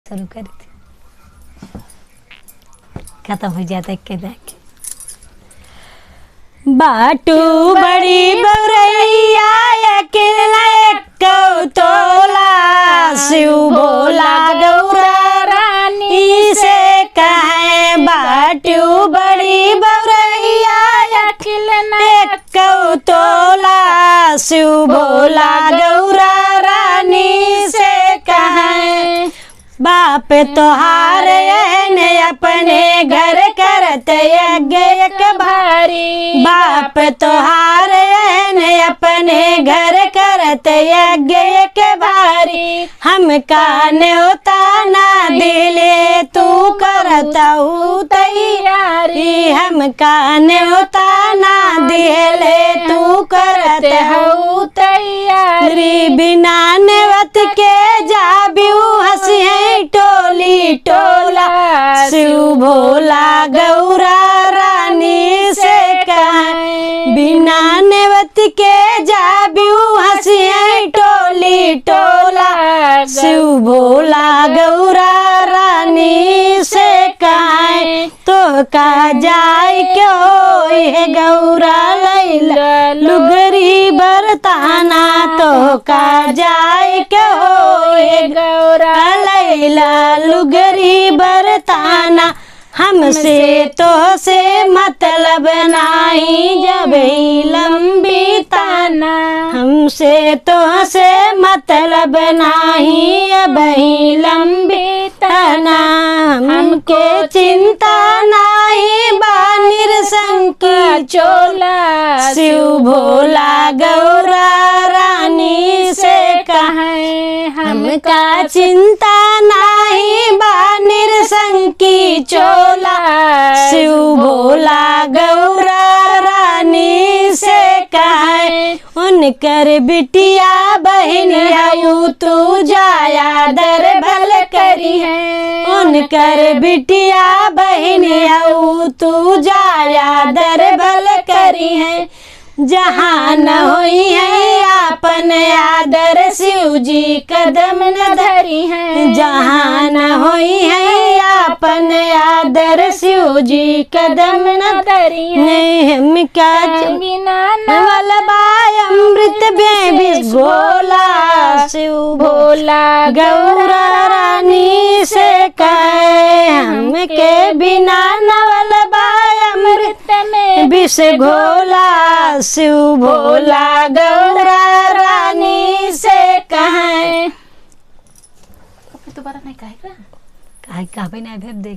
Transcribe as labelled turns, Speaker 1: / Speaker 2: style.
Speaker 1: शुरू करी थी, खत्म हो जाता एक के देख। बाटू बड़ी बरैया अकेला एक तोला, शिव भोला गौरा रानी से कहे। बाटू बड़ी बरैया अकेला एक तोला, शिव भोला गौरा रानी से कहे। बाप तोहार ने अपने घर करते यज्ञ एक भारी। बाप तोहार ने अपने घर करते यज्ञ एक भारी। हम काने होता ना दिले तू करता हूँ तैयारी। हम काने होता ना दिले तू करते हूँ तैयारी। बिना नेवत के जाबियू हंसी है टोली टोला, शिव भोला गौरा रानी से कहे। बिना नेवत के जाबियू हंसी है टोली टोला, शिव भोला गौरा रानी से कहे। तो का जाय क्यों ये गौरा लैला लुगरी बरताना। तो का जाय क्यों ये गौरा लैला लुगरी बरताना। हमसे तो से मतलब नहीं जब ही लंबी ताना। हमसे तो से मतलब नहीं अब ही लंबी ताना। हमको चिंता नहीं बानिर संकी चोला, शिव भोला गौरा रानी से कहे। हमका चिंता नहीं बानिर संकी चोला, शिव भोला गौरा रानी से कहे। उनकर बिटिया बहन आयु तू जाया दर भल करी है। उनकर बिटिया बहन आयु तू जाया दर भल करी है। जहाँ न हुई है आपन आदर शिव जी कदम न धरी है। जहाँ न हुई है आपन आदर शिव जी कदम न धरी है। नहीं हम का बिना नवलबाय अमृत बेबिस गोला, शिव भोला गौरा रानी से कहे। हम के बिना नवलबाय अमृत में विष घोला, शिव भोला गौरा रानी से कहे।
Speaker 2: दोबारा नहीं कहेगा,
Speaker 1: कहे नहीं फिर देख।